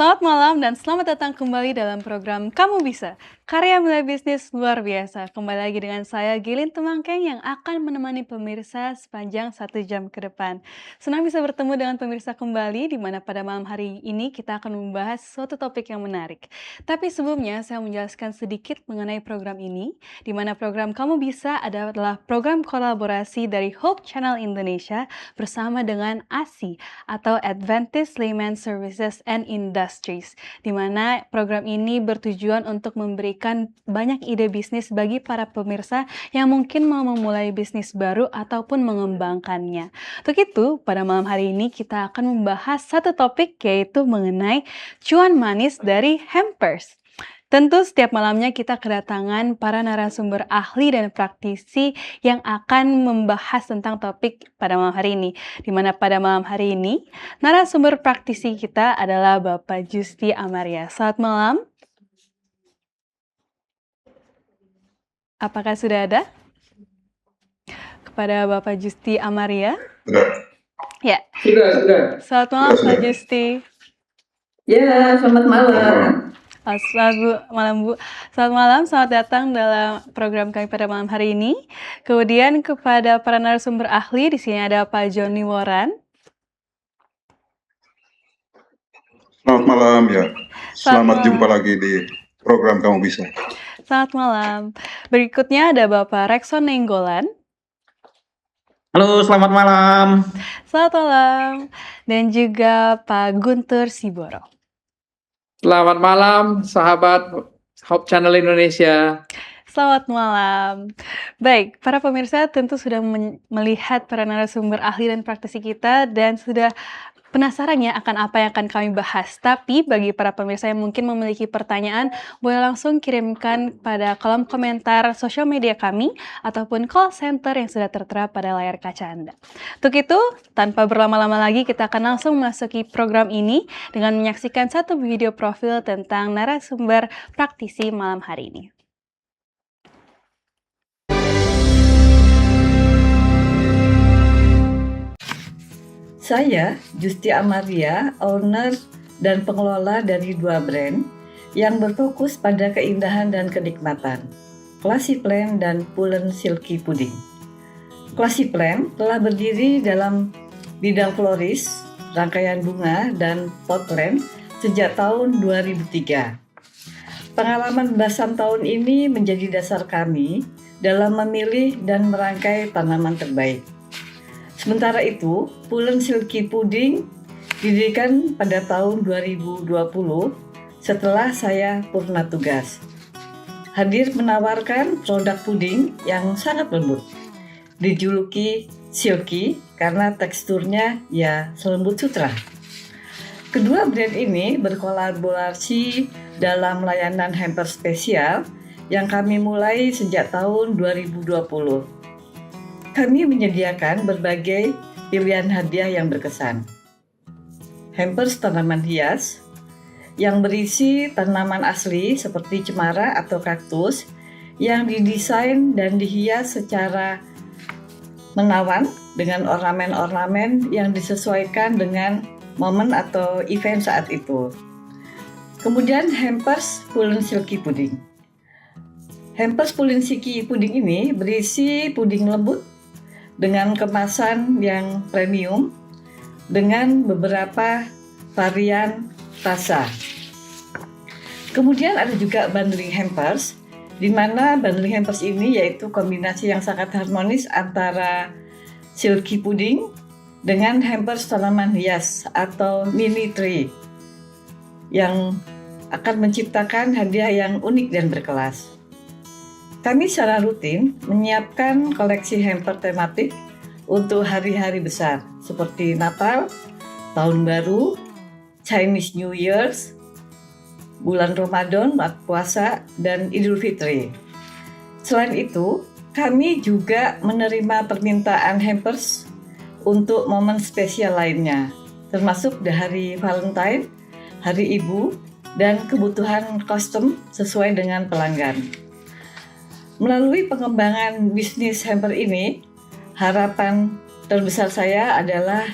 Selamat malam dan selamat datang kembali dalam program Kamu Bisa, karya mulai bisnis luar biasa. Kembali lagi dengan saya Gilin Temangkeng yang akan menemani pemirsa sepanjang 1 jam ke depan. Senang bisa bertemu dengan pemirsa kembali di mana pada malam hari ini kita akan membahas suatu topik yang menarik. Tapi sebelumnya saya menjelaskan sedikit mengenai program ini, di mana program Kamu Bisa adalah program kolaborasi dari Hope Channel Indonesia bersama dengan ASI atau Adventist Layman Services and Industries, di mana program ini bertujuan untuk memberikan banyak ide bisnis bagi para pemirsa yang mungkin mau memulai bisnis baru ataupun mengembangkannya. Untuk itu, pada malam hari ini kita akan membahas satu topik yaitu mengenai cuan manis dari hampers. Tentu setiap malamnya kita kedatangan para narasumber ahli dan praktisi yang akan membahas tentang topik pada malam hari ini. Di mana pada malam hari ini narasumber praktisi kita adalah Bapak Justi Amaria. Selamat malam. Apakah sudah ada? Kepada Bapak Justi Amaria. Ya. Sudah. Selamat malam Pak Justi. Ya, selamat malam. Selamat malam Bu. Selamat malam, selamat datang dalam program kami pada malam hari ini. Kemudian kepada para narasumber ahli, di sini ada Pak Joni Woran. Selamat malam ya. Selamat jumpa lagi di program Kamu Bisa. Selamat malam. Berikutnya ada Bapak Rekson Nenggolan. Halo, selamat malam. Selamat malam. Dan juga Pak Guntur Siboro. Selamat malam, sahabat Hope Channel Indonesia. Selamat malam. Baik, para pemirsa tentu sudah melihat para narasumber ahli dan praktisi kita dan sudah penasaran ya akan apa yang akan kami bahas. Tapi bagi para pemirsa yang mungkin memiliki pertanyaan, boleh langsung kirimkan pada kolom komentar sosial media kami ataupun call center yang sudah tertera pada layar kaca Anda. Untuk itu, tanpa berlama-lama lagi kita akan langsung memasuki program ini dengan menyaksikan satu video profil tentang narasumber praktisi malam hari ini. Saya, Justi Amaria, owner dan pengelola dari 2 brand yang berfokus pada keindahan dan kenikmatan, Classy Plant dan Pulen Silky Pudding. Classy Plant telah berdiri dalam bidang floris, rangkaian bunga, dan potland sejak tahun 2003. Pengalaman belasan tahun ini menjadi dasar kami dalam memilih dan merangkai tanaman terbaik. Sementara itu, Pulen Silky Pudding didirikan pada tahun 2020 setelah saya purna tugas. Hadir menawarkan produk puding yang sangat lembut, dijuluki silky karena teksturnya ya selembut sutra. Kedua brand ini berkolaborasi dalam layanan hamper spesial yang kami mulai sejak tahun 2020. Kami menyediakan berbagai pilihan hadiah yang berkesan. Hampers tanaman hias yang berisi tanaman asli seperti cemara atau kaktus yang didesain dan dihias secara menawan dengan ornamen-ornamen yang disesuaikan dengan momen atau event saat itu. Kemudian hampers Pulen Silky Pudding. Hampers Pulen Silky Pudding ini berisi puding lembut dengan kemasan yang premium dengan beberapa varian rasa. Kemudian ada juga bundling hampers, di mana bundling hampers ini yaitu kombinasi yang sangat harmonis antara silky pudding dengan hampers tanaman hias atau mini tree yang akan menciptakan hadiah yang unik dan berkelas. Kami secara rutin menyiapkan koleksi hamper tematik untuk hari-hari besar seperti Natal, Tahun Baru, Chinese New Year's, bulan Ramadan, puasa, dan Idul Fitri. Selain itu, kami juga menerima permintaan hampers untuk momen spesial lainnya, termasuk di hari Valentine, Hari Ibu, dan kebutuhan kostum sesuai dengan pelanggan. Melalui pengembangan bisnis hamper ini, harapan terbesar saya adalah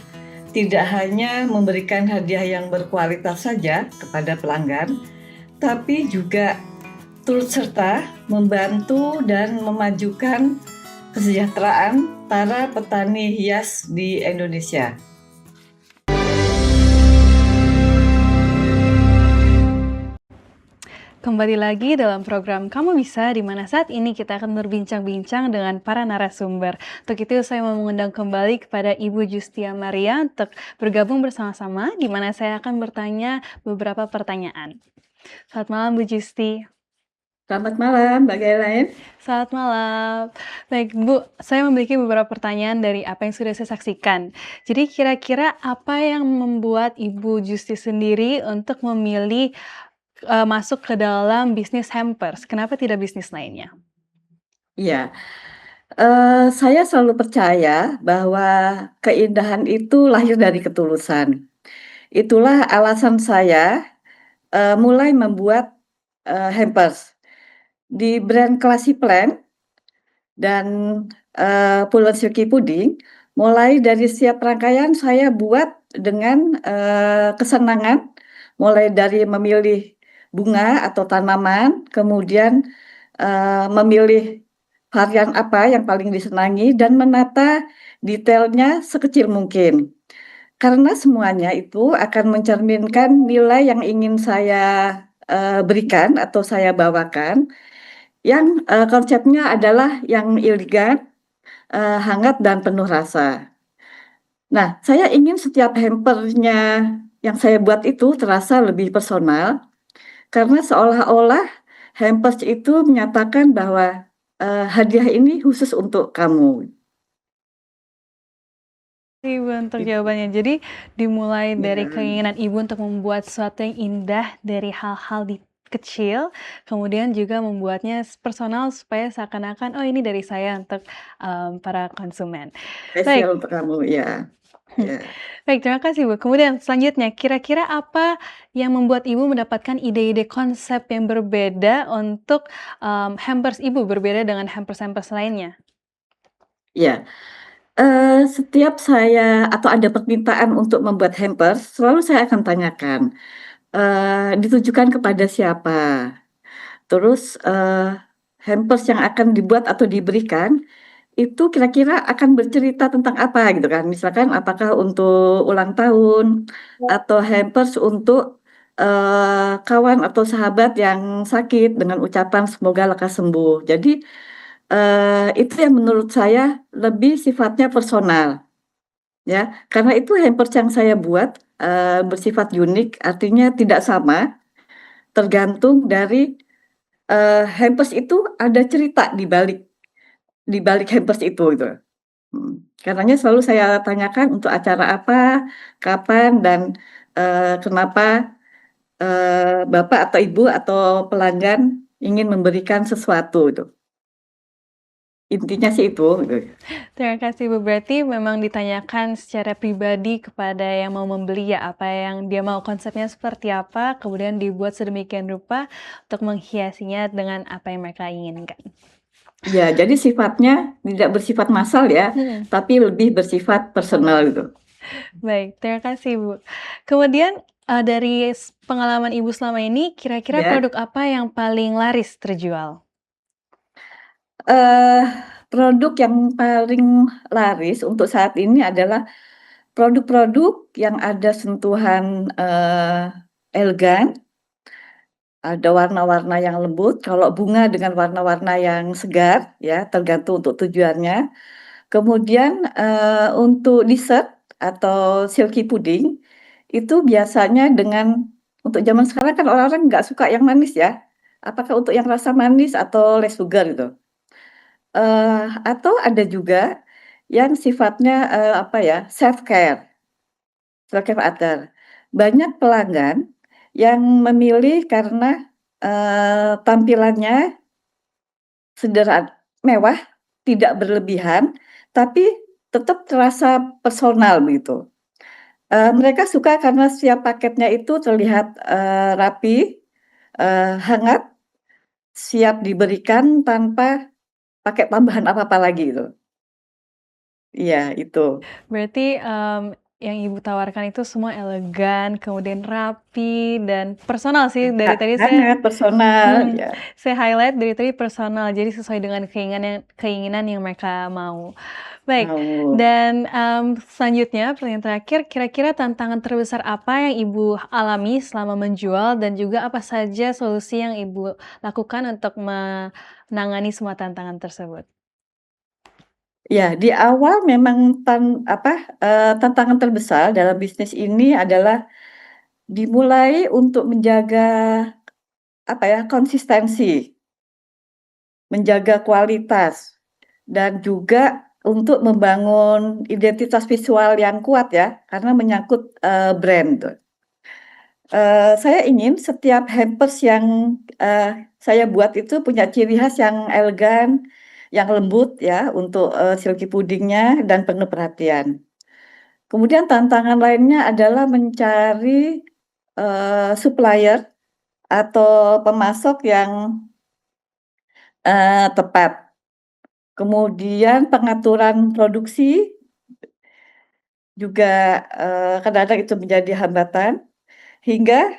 tidak hanya memberikan hadiah yang berkualitas saja kepada pelanggan, tapi juga turut serta membantu dan memajukan kesejahteraan para petani hias di Indonesia. Kembali lagi dalam program Kamu Bisa, di mana saat ini kita akan berbincang-bincang dengan para narasumber. Untuk itu saya mau mengundang kembali kepada Ibu Justia Maria untuk bergabung bersama-sama, di mana saya akan bertanya beberapa pertanyaan. Selamat malam Bu Justi. Selamat malam, Mbak Gailain. Selamat malam. Baik Bu, saya memiliki beberapa pertanyaan dari apa yang sudah saya saksikan. Jadi kira-kira apa yang membuat Ibu Justi sendiri untuk memilih masuk ke dalam bisnis hampers? Kenapa tidak bisnis lainnya? Iya, saya selalu percaya bahwa keindahan itu lahir dari ketulusan. Itulah alasan saya mulai membuat hampers. Di brand Classy Plan dan Pulen Silky Pudding, mulai dari setiap rangkaian saya buat dengan kesenangan, mulai dari memilih bunga atau tanaman, kemudian memilih varian apa yang paling disenangi dan menata detailnya sekecil mungkin. Karena semuanya itu akan mencerminkan nilai yang ingin saya berikan atau saya bawakan, yang konsepnya adalah yang elegan, hangat dan penuh rasa. Nah, saya ingin setiap hamper-nya yang saya buat itu terasa lebih personal, karena seolah-olah hampers itu menyatakan bahwa hadiah ini khusus untuk kamu. Ibu untuk Gitu. jawabannya. Jadi dimulai dari Ya. keinginan Ibu untuk membuat sesuatu yang indah dari hal-hal kecil, kemudian juga membuatnya personal supaya seakan-akan, oh ini dari saya untuk para konsumen. Spesial Baik. untuk kamu, ya. Ya. Baik, terima kasih Bu. Kemudian selanjutnya, kira-kira apa yang membuat Ibu mendapatkan ide-ide konsep yang berbeda untuk hampers Ibu, berbeda dengan hampers-hampers lainnya? Ya. Setiap saya atau ada permintaan untuk membuat hampers, selalu saya akan tanyakan, ditujukan kepada siapa? Terus, hampers yang akan dibuat atau diberikan, itu kira-kira akan bercerita tentang apa gitu kan. Misalkan apakah untuk ulang tahun, atau hampers untuk, kawan atau sahabat yang sakit dengan ucapan semoga lekas sembuh. Jadi, itu yang menurut saya lebih sifatnya personal. Ya, karena itu hampers yang saya buat, bersifat unik, artinya tidak sama, tergantung dari, hampers itu ada cerita di balik hampers itu gitu. Karenanya selalu saya tanyakan untuk acara apa, kapan, dan, kenapa, Bapak atau Ibu atau pelanggan ingin memberikan sesuatu itu. Intinya sih itu, gitu. Terima kasih Bu. Berarti memang ditanyakan secara pribadi kepada yang mau membeli ya, apa yang dia mau, konsepnya seperti apa, kemudian dibuat sedemikian rupa untuk menghiasinya dengan apa yang mereka inginkan. Ya, jadi sifatnya tidak bersifat massal ya, tapi lebih bersifat personal gitu. Baik, terima kasih Bu. Kemudian dari pengalaman Ibu selama ini, kira-kira Ya. produk apa yang paling laris terjual? Produk yang paling laris untuk saat ini adalah produk-produk yang ada sentuhan, elegan, ada warna-warna yang lembut, kalau bunga dengan warna-warna yang segar ya, tergantung untuk tujuannya. Kemudian, untuk dessert atau silky pudding, itu biasanya untuk zaman sekarang kan orang-orang nggak suka yang manis ya, apakah untuk yang rasa manis atau less sugar gitu. Atau ada juga yang sifatnya, self-care other. Banyak pelanggan yang memilih karena, tampilannya mewah, tidak berlebihan, tapi tetap terasa personal begitu. Mereka suka karena setiap paketnya itu terlihat, rapi, hangat, siap diberikan tanpa pakai tambahan apa-apa lagi gitu. Iya, itu. Berarti yang Ibu tawarkan itu semua elegan, kemudian rapi, dan personal sih. Dari tadi Sangat personal, hmm, ya. saya highlight dari tadi personal, jadi sesuai dengan keinginan yang mereka mau. Baik, Mau. dan selanjutnya pertanyaan terakhir, kira-kira tantangan terbesar apa yang Ibu alami selama menjual dan juga apa saja solusi yang Ibu lakukan untuk menangani semua tantangan tersebut? Ya, di awal memang tantangan terbesar dalam bisnis ini adalah dimulai untuk menjaga, konsistensi, menjaga kualitas, dan juga untuk membangun identitas visual yang kuat ya, karena menyangkut, brand tuh. Saya ingin setiap hampers yang, saya buat itu punya ciri khas yang elegan, yang lembut ya untuk, silky pudingnya dan penuh perhatian. Kemudian tantangan lainnya adalah mencari, supplier atau pemasok yang, tepat. Kemudian pengaturan produksi juga, kadang-kadang itu menjadi hambatan, hingga,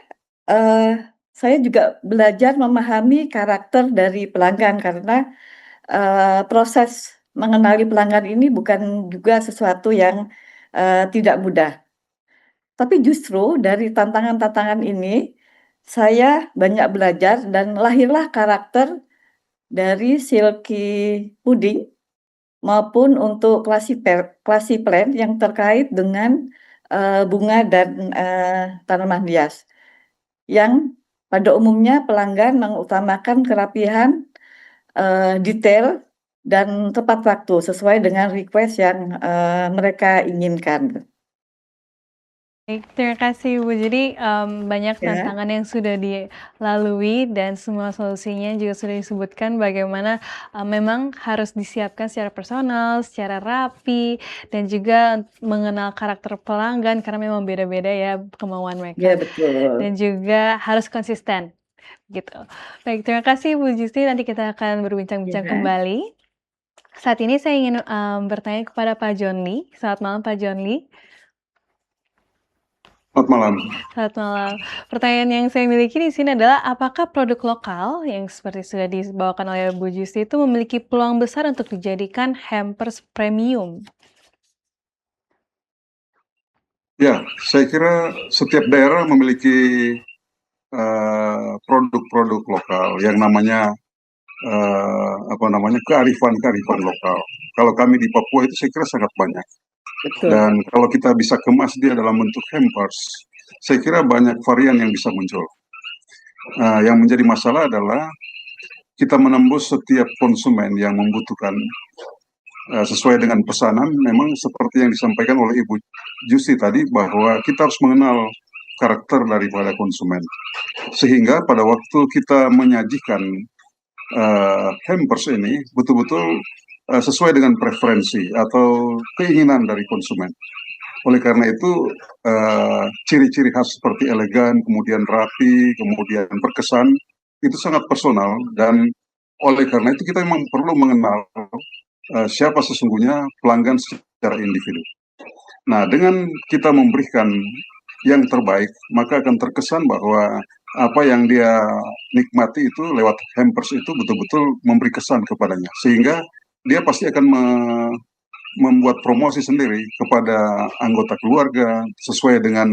saya juga belajar memahami karakter dari pelanggan karena, proses mengenali pelanggan ini bukan juga sesuatu yang, tidak mudah. Tapi justru dari tantangan-tantangan ini, saya banyak belajar dan lahirlah karakter dari silky puding maupun untuk classy plant yang terkait dengan, bunga dan, tanaman hias. Yang pada umumnya pelanggan mengutamakan kerapihan, detail, dan tepat waktu sesuai dengan request yang, mereka inginkan. Baik, terima kasih Ibu. Jadi, banyak Ya, tantangan yang sudah dilalui dan semua solusinya juga sudah disebutkan bagaimana, memang harus disiapkan secara personal, secara rapi, dan juga mengenal karakter pelanggan karena memang beda-beda ya kemauan ya mereka, betul. dan juga harus konsisten, gitu. Baik, terima kasih Ibu Justi, nanti kita akan berbincang-bincang Ya. kembali. Saat ini saya ingin, bertanya kepada Pak John Lee. Selamat malam Pak John Lee. Selamat malam. Selamat malam. Pertanyaan yang saya miliki di sini adalah, apakah produk lokal yang seperti sudah dibawakan oleh Bu Justi itu memiliki peluang besar untuk dijadikan hampers premium? Ya, saya kira setiap daerah memiliki produk-produk lokal yang namanya kearifan-kearifan lokal. Kalau kami di Papua itu saya kira sangat banyak. Betul. Dan kalau kita bisa kemas dia dalam bentuk hampers, saya kira banyak varian yang bisa muncul. Yang menjadi masalah adalah kita menembus setiap konsumen yang membutuhkan sesuai dengan pesanan. Memang seperti yang disampaikan oleh Ibu Justi tadi, bahwa kita harus mengenal karakter daripada konsumen, sehingga pada waktu kita menyajikan hampers ini betul-betul sesuai dengan preferensi atau keinginan dari konsumen. Oleh karena itu, ciri-ciri khas seperti elegan, kemudian rapi, kemudian berkesan, itu sangat personal, dan oleh karena itu kita memang perlu mengenal siapa sesungguhnya pelanggan secara individu. Nah, dengan kita memberikan yang terbaik, maka akan terkesan bahwa apa yang dia nikmati itu lewat hampers itu betul-betul memberi kesan kepadanya, sehingga dia pasti akan membuat promosi sendiri kepada anggota keluarga sesuai dengan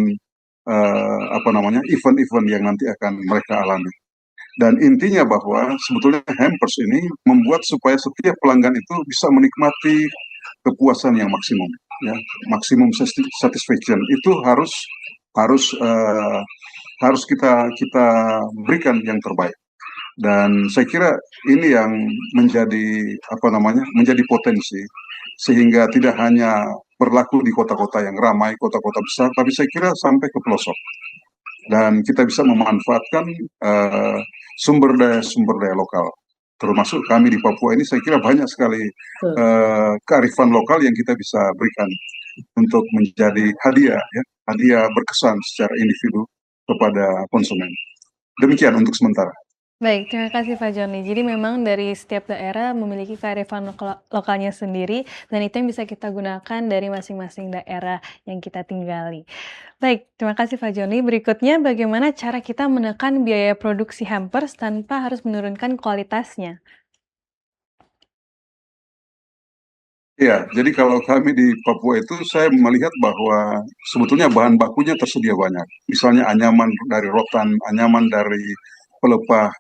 event-event yang nanti akan mereka alami. Dan intinya bahwa sebetulnya hampers ini membuat supaya setiap pelanggan itu bisa menikmati kepuasan yang maksimum, ya, maksimum satisfaction itu harus kita berikan yang terbaik. Dan saya kira ini yang menjadi potensi, sehingga tidak hanya berlaku di kota-kota yang ramai, kota-kota besar, tapi saya kira sampai ke pelosok. Dan kita bisa memanfaatkan sumber daya lokal, termasuk kami di Papua ini. Saya kira banyak sekali kearifan lokal yang kita bisa berikan untuk menjadi hadiah berkesan secara individu kepada konsumen. Demikian untuk sementara. Baik, terima kasih Pak Joni. Jadi memang dari setiap daerah memiliki kearifan lokalnya sendiri dan itu yang bisa kita gunakan dari masing-masing daerah yang kita tinggali. Baik, terima kasih Pak Joni. Berikutnya bagaimana cara kita menekan biaya produksi hampers tanpa harus menurunkan kualitasnya? Ya, jadi kalau kami di Papua itu saya melihat bahwa sebetulnya bahan bakunya tersedia banyak. Misalnya anyaman dari rotan, anyaman dari pelepah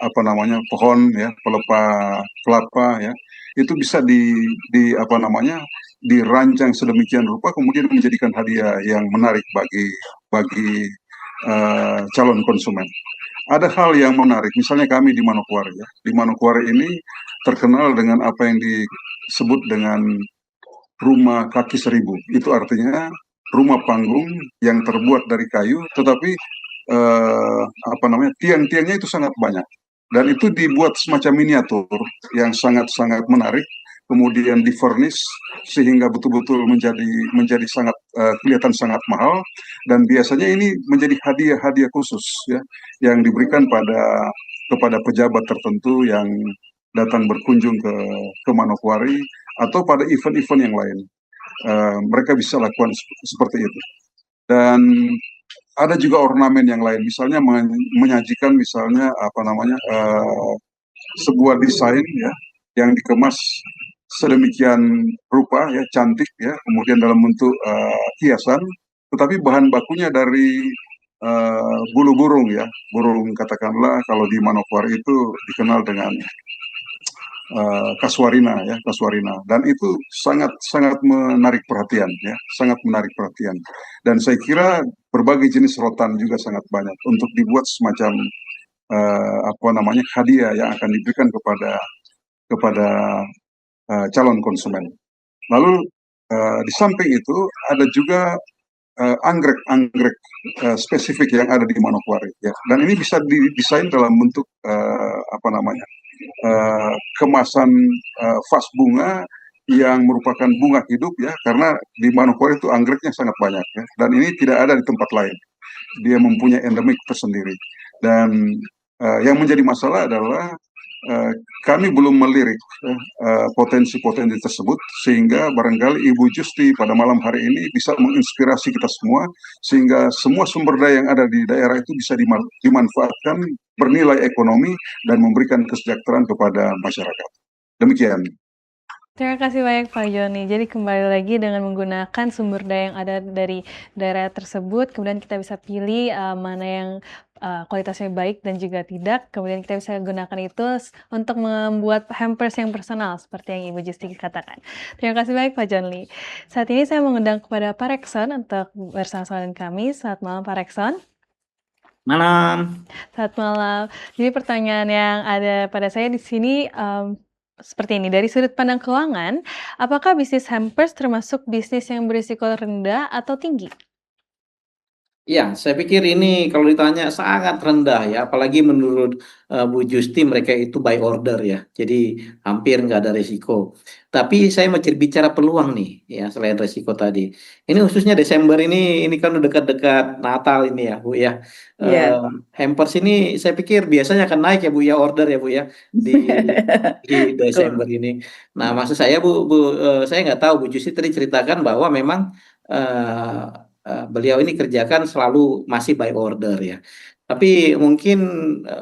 apa namanya pohon ya, pelepah kelapa ya, itu bisa di apa namanya dirancang sedemikian rupa kemudian menjadikan hadiah yang menarik bagi calon konsumen. Ada hal yang menarik, misalnya kami di Manokwari ya. Di Manokwari ini terkenal dengan apa yang disebut dengan rumah kaki seribu. Itu artinya rumah panggung yang terbuat dari kayu, tetapi apa namanya tiang-tiangnya itu sangat banyak. Dan itu dibuat semacam miniatur yang sangat-sangat menarik, kemudian di-furnish sehingga betul-betul menjadi sangat kelihatan sangat mahal, dan biasanya ini menjadi hadiah-hadiah khusus ya yang diberikan kepada pejabat tertentu yang datang berkunjung ke Manokwari atau pada event-event yang lain. Mereka bisa lakukan seperti itu. Dan ada juga ornamen yang lain, misalnya menyajikan misalnya apa namanya sebuah desain ya yang dikemas sedemikian rupa ya cantik ya, kemudian dalam bentuk hiasan, tetapi bahan bakunya dari bulu burung ya, burung katakanlah kalau di Manokwari itu dikenal dengan kasuarina ya, kasuarina, dan itu sangat sangat menarik perhatian ya, sangat menarik perhatian. Dan saya kira berbagai jenis rotan juga sangat banyak untuk dibuat semacam apa namanya hadiah yang akan diberikan kepada calon konsumen. Lalu di samping itu ada juga anggrek-anggrek spesifik yang ada di Manokwari ya, dan ini bisa didesain dalam bentuk apa namanya kemasan vas bunga yang merupakan bunga hidup ya, karena di Manokwari itu anggreknya sangat banyak ya, dan ini tidak ada di tempat lain. Dia mempunyai endemik tersendiri. Dan yang menjadi masalah adalah kami belum melirik potensi-potensi tersebut, sehingga barangkali Ibu Justi pada malam hari ini bisa menginspirasi kita semua, sehingga semua sumber daya yang ada di daerah itu bisa dimanfaatkan, bernilai ekonomi, dan memberikan kesejahteraan kepada masyarakat. Demikian. Terima kasih banyak Pak Joni. Jadi kembali lagi dengan menggunakan sumber daya yang ada dari daerah tersebut, kemudian kita bisa pilih mana yang kualitasnya baik dan juga tidak. Kemudian kita bisa gunakan itu untuk membuat hampers yang personal seperti yang Ibu Justi katakan. Terima kasih banyak Pak Joni. Saat ini saya mengundang kepada Pak Rekson untuk bersama-sama dengan kami. Selamat malam Pak Rekson. Malam. Selamat malam. Jadi pertanyaan yang ada pada saya di sini seperti ini, dari sudut pandang keuangan, apakah bisnis hampers termasuk bisnis yang berisiko rendah atau tinggi? Ya, saya pikir ini kalau ditanya sangat rendah ya, apalagi menurut Bu Justi mereka itu by order ya, jadi hampir nggak ada resiko. Tapi saya mau bicara peluang nih ya, selain resiko tadi. Ini khususnya Desember ini kan udah dekat-dekat Natal ini ya Bu ya. Iya. Hampers ini saya pikir biasanya akan naik ya Bu ya, order ya Bu ya di Desember Betul. ini. Nah, maksud saya saya nggak tahu Bu Justi tadi ceritakan bahwa memang beliau ini kerjakan selalu masih by order ya. Tapi mungkin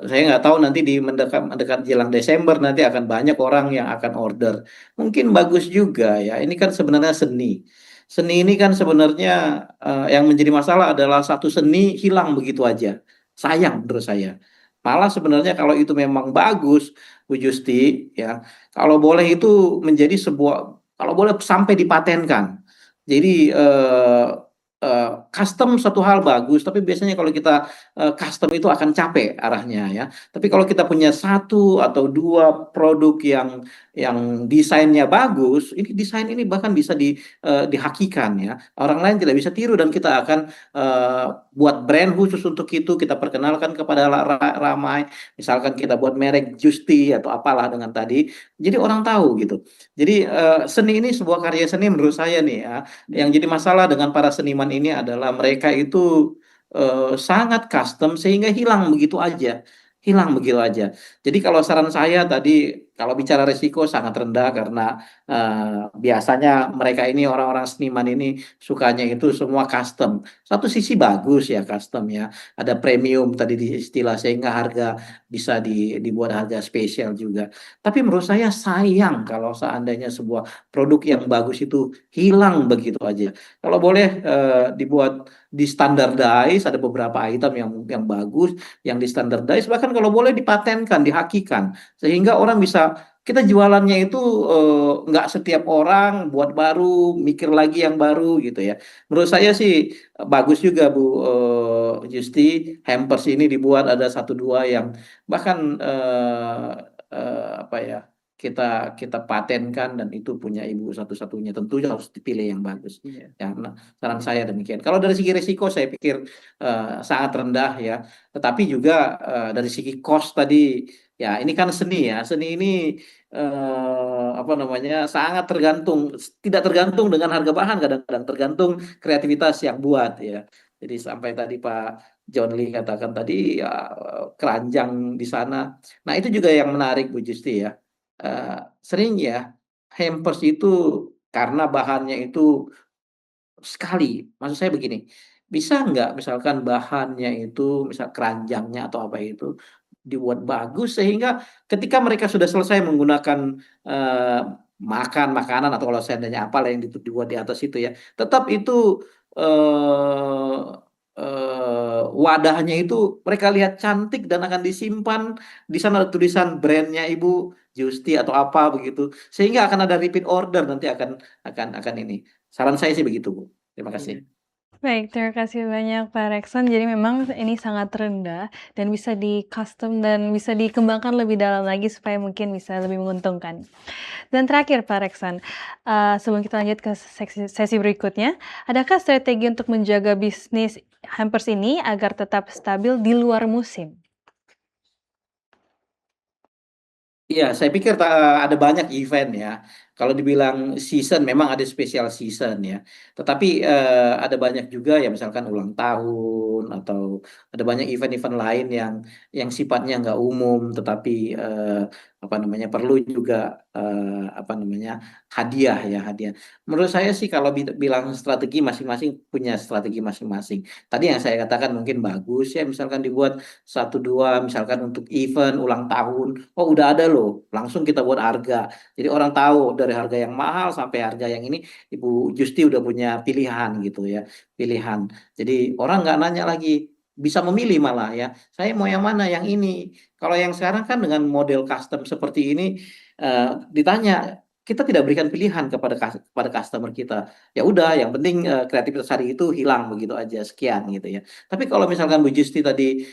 saya nggak tahu nanti di mendekat jelang Desember nanti akan banyak orang yang akan order. Mungkin bagus juga ya. Ini kan sebenarnya seni. Seni ini kan sebenarnya yang menjadi masalah adalah satu seni hilang begitu aja. Sayang menurut saya. Malah sebenarnya kalau itu memang bagus, Bu Justi ya. Kalau boleh itu menjadi kalau boleh sampai dipatenkan. Jadi custom satu hal bagus, tapi biasanya kalau kita custom itu akan capek arahnya ya. Tapi kalau kita punya satu atau dua produk yang desainnya bagus, ini desain ini bahkan bisa dihakikan ya. Orang lain tidak bisa tiru dan kita akan buat brand khusus untuk itu, kita perkenalkan kepada ramai. Misalkan kita buat merek Justi atau apalah dengan tadi, jadi orang tahu gitu. Jadi seni ini sebuah karya seni menurut saya nih ya. Yang jadi masalah dengan para seniman ini adalah mereka itu sangat custom sehingga hilang begitu aja. hilang begitu aja. Jadi kalau saran saya tadi, kalau bicara risiko sangat rendah karena biasanya mereka ini orang-orang seniman ini sukanya itu semua custom. Satu sisi bagus ya custom ya, ada premium tadi di istilah sehingga harga bisa dibuat harga spesial juga. Tapi menurut saya sayang kalau seandainya sebuah produk yang bagus itu hilang begitu aja. Kalau boleh dibuat di standardize, ada beberapa item yang bagus, yang di standardize, bahkan kalau boleh dipatenkan, dihakikan, sehingga orang bisa kita jualannya itu nggak setiap orang buat baru, mikir lagi yang baru gitu ya. Menurut saya sih bagus juga Bu Justi, hampers ini dibuat ada satu dua yang bahkan apa ya, kita kita patenkan dan itu punya ibu satu-satunya, tentu harus dipilih yang bagus. Iya. Ya, nah, saran saya demikian. Kalau dari segi risiko saya pikir sangat rendah ya. Tetapi juga dari segi cost tadi, ya ini kan seni ya. Seni ini apa namanya sangat tergantung, tidak tergantung dengan harga bahan, kadang-kadang tergantung kreativitas yang buat ya. Jadi sampai tadi Pak John Lee katakan tadi ya, keranjang di sana. Nah itu juga yang menarik Bu Justi ya. Sering ya hampers itu karena bahannya itu sekali, maksud saya begini, bisa nggak misalkan bahannya itu, misal keranjangnya atau apa itu, dibuat bagus sehingga ketika mereka sudah selesai menggunakan, makan makanan atau kalau seandainya apalah yang dibuat di atas itu ya, tetap itu, eee wadahnya itu mereka lihat cantik dan akan disimpan, di sana ada tulisan brand-nya Ibu Justi atau apa begitu, sehingga akan ada repeat order nanti akan ini. Saran saya sih begitu, Bu. Terima kasih. Baik, terima kasih banyak Pak Rekson. Jadi memang ini sangat rendah dan bisa di-custom dan bisa dikembangkan lebih dalam lagi supaya mungkin bisa lebih menguntungkan. Dan terakhir Pak Rekson, sebelum kita lanjut ke sesi berikutnya, adakah strategi untuk menjaga bisnis hampers ini agar tetap stabil di luar musim? Iya, saya pikir ada banyak event ya. Kalau dibilang season, memang ada special season ya. Tetapi ada banyak juga ya, misalkan ulang tahun atau ada banyak event-event lain yang sifatnya nggak umum, tetapi apa namanya perlu juga apa namanya hadiah ya hadiah. Menurut saya sih kalau bilang strategi masing-masing punya strategi masing-masing. Tadi yang saya katakan mungkin bagus ya, misalkan dibuat satu dua, misalkan untuk event ulang tahun. Oh udah ada loh, langsung kita buat harga. Jadi orang tahu dari harga yang mahal sampai harga yang ini, Ibu Justi udah punya pilihan gitu ya, pilihan. Jadi orang nggak nanya lagi, bisa memilih malah ya. Saya mau yang mana, yang ini. Kalau yang sekarang kan dengan model custom seperti ini, ditanya, kita tidak berikan pilihan kepada customer kita. Ya udah, yang penting kreativitas hari itu hilang begitu aja, sekian gitu ya. Tapi kalau misalkan Bu Justi tadi,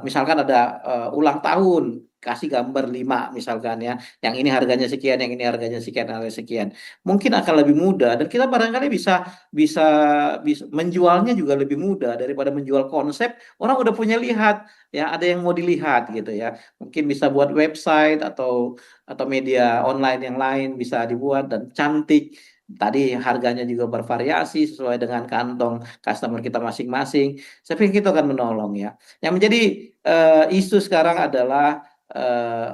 misalkan ada ulang tahun, kasih gambar 5 misalkan ya, yang ini harganya sekian, yang ini harganya sekian, harganya sekian. Mungkin akan lebih mudah dan kita barangkali bisa bisa bisa menjualnya juga lebih mudah daripada menjual konsep, orang udah punya lihat, ya ada yang mau dilihat gitu ya. Mungkin bisa buat website atau media online yang lain bisa dibuat dan cantik. Tadi harganya juga bervariasi sesuai dengan kantong customer kita masing-masing. Saya pikir itu akan menolong ya. Yang menjadi isu sekarang adalah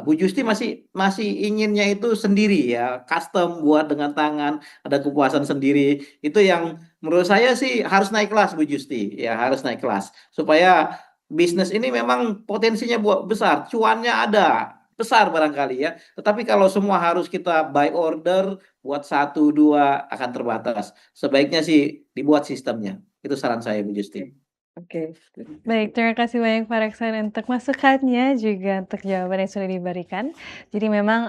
Bu Justi masih inginnya itu sendiri ya, custom buat dengan tangan, ada kepuasan sendiri. Itu yang menurut saya sih harus naik kelas Bu Justi, ya harus naik kelas supaya bisnis ini memang potensinya besar, cuannya ada besar barangkali ya. Tetapi kalau semua harus kita by order, buat satu dua akan terbatas. Sebaiknya sih dibuat sistemnya. Itu saran saya Bu Justi. Oke. Baik, terima kasih banyak Pak Rekson untuk masukannya, juga untuk jawaban yang sudah diberikan. Jadi memang,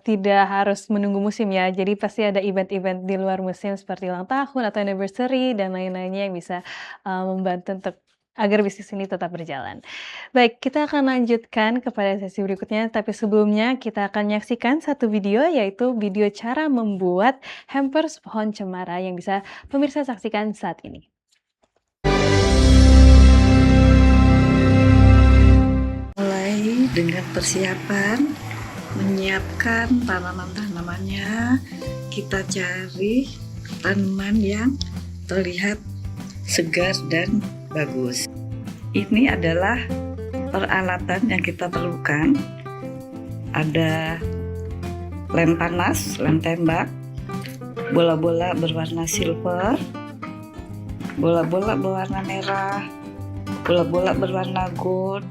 tidak harus menunggu musim ya, jadi pasti ada event-event di luar musim seperti ulang tahun atau anniversary dan lain-lainnya yang bisa, membantu untuk agar bisnis ini tetap berjalan. Baik, kita akan lanjutkan kepada sesi berikutnya, tapi sebelumnya kita akan menyaksikan satu video, yaitu video cara membuat hampers pohon cemara yang bisa pemirsa saksikan saat ini. Mulai dengan persiapan menyiapkan tanaman-tanamannya, kita cari tanaman yang terlihat segar dan bagus. Ini adalah peralatan yang kita perlukan ada lem panas, lem tembak, bola-bola berwarna silver, bola-bola berwarna merah, bola-bola berwarna gold,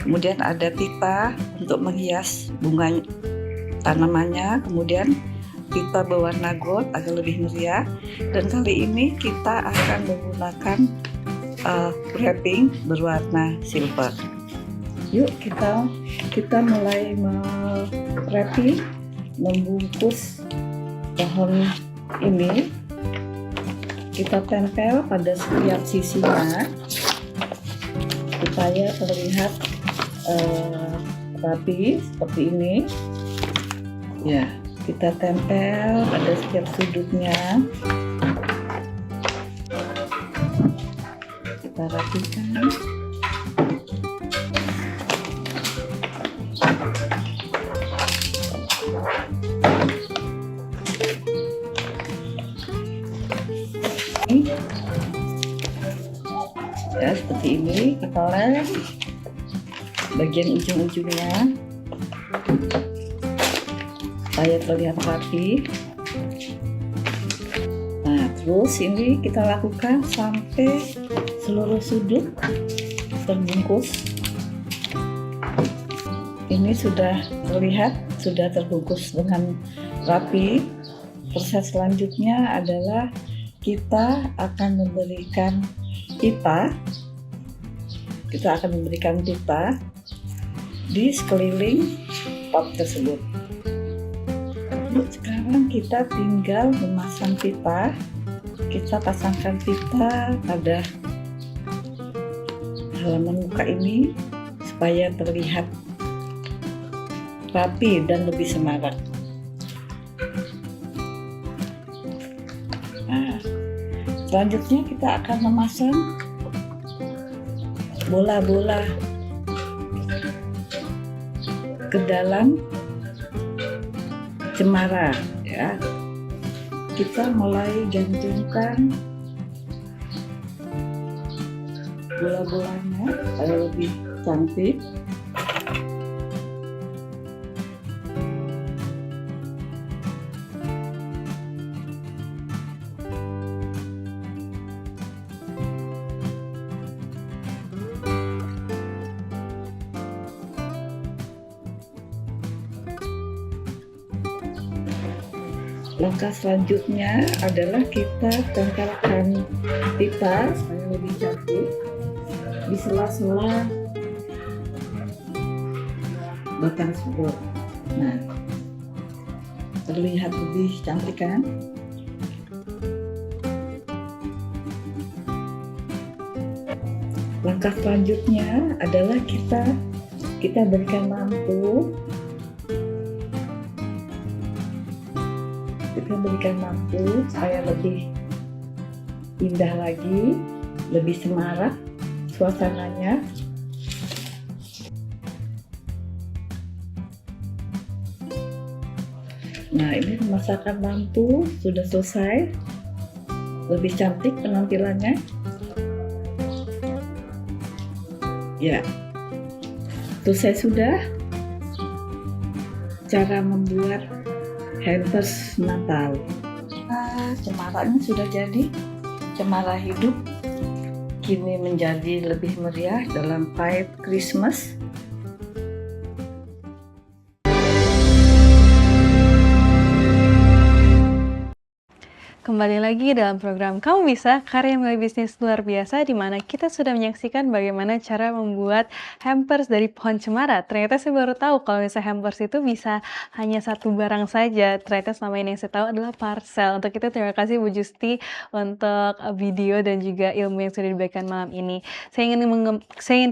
kemudian ada pipa untuk menghias bunga tanamannya, kemudian pipa berwarna gold agar lebih meriah, dan kali ini kita akan menggunakan wrapping berwarna silver. Yuk kita mulai wrapping, membungkus pohon ini. Kita tempel pada setiap sisinya supaya terlihat rapi seperti ini. Ya, kita tempel pada setiap sudutnya. Kita rapikan. Ya, seperti ini kita lem bagian ujung-ujungnya supaya terlihat rapi. Nah, terus ini kita lakukan sampai seluruh sudut terbungkus. Ini sudah terlihat, sudah terbungkus dengan rapi. Proses selanjutnya adalah kita akan memberikan pipa. Kita akan memberikan pipa di sekeliling pot tersebut. Sekarang kita tinggal memasang pipa. Kita pasangkan pipa pada halaman muka ini supaya terlihat rapi dan lebih semarak. Nah, selanjutnya kita akan memasang bola-bola ke dalam cemara, ya. Kita mulai gantungkan bola-bolanya supaya lebih cantik. Langkah selanjutnya adalah kita tempelkan pipa supaya lebih cantik di sela-sela batang spot. Nah, terlihat lebih cantik kan? Langkah selanjutnya adalah kita berikan lampu. Kita berikan lampu supaya lebih indah lagi, lebih semarak suasananya. Nah, ini pemasangan lampu sudah selesai, lebih cantik penampilannya. Ya, selesai sudah cara membuat hampers Natal. Nah, cemaranya sudah jadi, cemara hidup kini menjadi lebih meriah dalam vibe Christmas. Kembali lagi dalam program Kamu Bisa, karya mulai bisnis luar biasa, di mana kita sudah menyaksikan bagaimana cara membuat hampers dari pohon cemara. Ternyata saya baru tahu kalau misalnya hampers itu bisa hanya satu barang saja. Ternyata selama ini yang saya tahu adalah parcel. Untuk itu terima kasih Bu Justi untuk video dan juga ilmu yang sudah diberikan malam ini. Saya ingin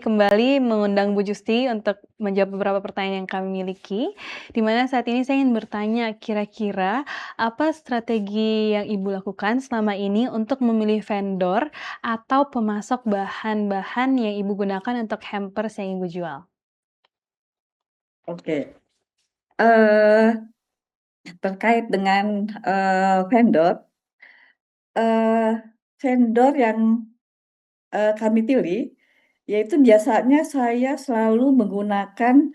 kembali mengundang Bu Justi untuk menjawab beberapa pertanyaan yang kami miliki. Di mana saat ini saya ingin bertanya, kira-kira apa strategi yang Ibu lakukan selama ini untuk memilih vendor atau pemasok bahan-bahan yang Ibu gunakan untuk hampers yang Ibu jual? Oke, terkait dengan vendor yang kami pilih Yaitu biasanya saya selalu menggunakan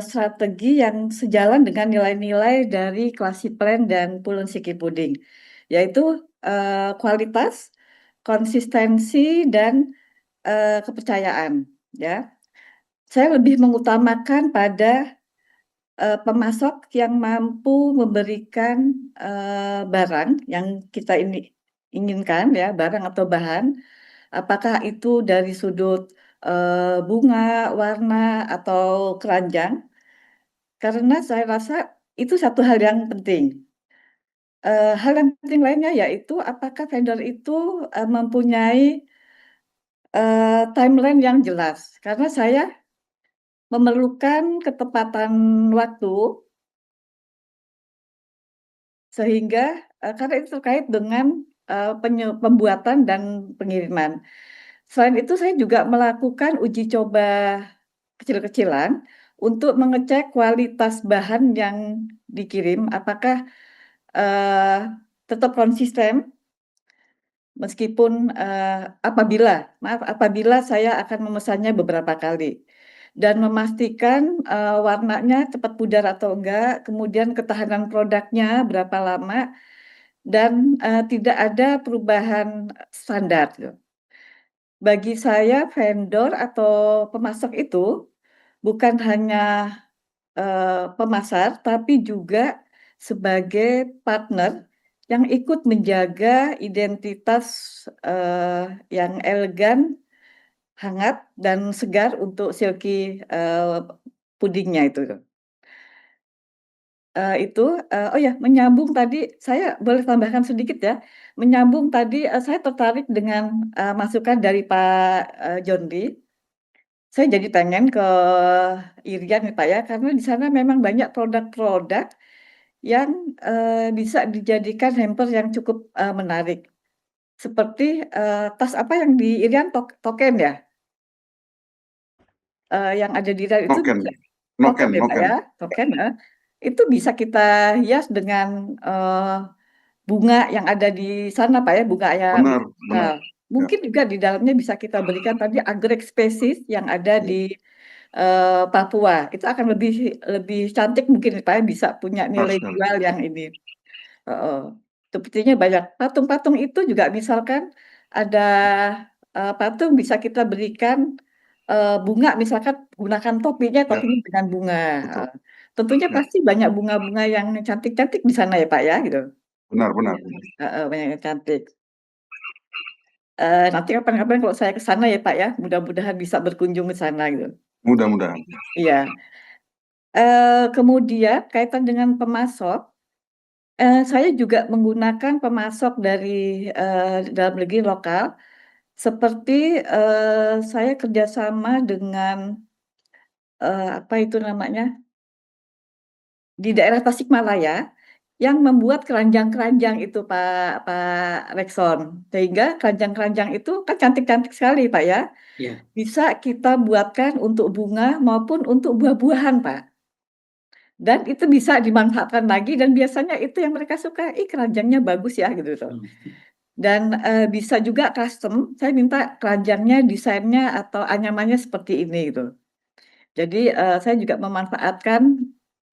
strategi yang sejalan dengan nilai-nilai dari Classy Plan dan Pulen Siki Puding, yaitu kualitas, konsistensi, dan kepercayaan. Ya, saya lebih mengutamakan pada pemasok yang mampu memberikan barang yang kita ini inginkan, ya, barang atau bahan. Apakah itu dari sudut bunga, warna, atau keranjang, karena saya rasa itu satu hal yang penting. Hal yang penting lainnya yaitu apakah vendor itu mempunyai timeline yang jelas, karena saya memerlukan ketepatan waktu sehingga karena itu terkait dengan pembuatan dan pengiriman. Selain itu saya juga melakukan uji coba kecil-kecilan untuk mengecek kualitas bahan yang dikirim, apakah tetap konsisten meskipun apabila saya akan memesannya beberapa kali, dan memastikan warnanya cepat pudar atau enggak, kemudian ketahanan produknya berapa lama, dan tidak ada perubahan standar gitu. Bagi saya vendor atau pemasok itu bukan hanya pemasar, tapi juga sebagai partner yang ikut menjaga identitas yang elegan, hangat, dan segar untuk silky pudingnya itu. Oh ya, menyambung tadi, saya boleh tambahkan sedikit ya, menyambung tadi, saya tertarik dengan masukan dari Pak John Lee. Saya jadi pengen ke Irian nih Pak ya, karena di sana memang banyak produk-produk yang bisa dijadikan hamper yang cukup menarik. Seperti tas apa yang di Irian, token ya? Yang ada di Irian itu Noken, bisa token noken, ya Pak noken. ya? Token, itu bisa kita hias dengan bunga yang ada di sana Pak ya, bunga ya Benar, benar. nah, Ya, mungkin juga di dalamnya bisa kita berikan tadi anggrek spesies yang ada di Papua. Itu akan lebih lebih cantik mungkin Pak ya, bisa punya benar nilai sekali. jual yang ini. Heeh. Sepertinya banyak. Patung-patung itu juga misalkan ada patung bisa kita berikan bunga, misalkan gunakan topinya, Ya, topinya dengan bunga. betul. Heeh. Tentunya Ya, pasti banyak bunga-bunga yang cantik-cantik di sana ya Pak ya, gitu. benar, benar, benar. Heeh, banyak yang cantik. Nanti kapan-kapan kalau saya ke sana ya Pak ya, mudah-mudahan bisa berkunjung ke sana gitu. Mudah-mudahan. Iya. Kemudian kaitan dengan pemasok, saya juga menggunakan pemasok dari dalam negeri lokal, seperti saya kerjasama dengan apa itu namanya, di daerah Tasikmalaya, yang membuat keranjang-keranjang itu Pak Rekson. Sehingga keranjang-keranjang itu kan cantik-cantik sekali Pak ya, Iya. bisa kita buatkan untuk bunga maupun untuk buah-buahan Pak. Dan itu bisa dimanfaatkan lagi dan biasanya itu yang mereka suka, "Ih keranjangnya bagus ya," gitu loh. Hmm. Dan bisa juga custom, saya minta keranjangnya, desainnya, atau anyamannya seperti ini gitu. Jadi saya juga memanfaatkan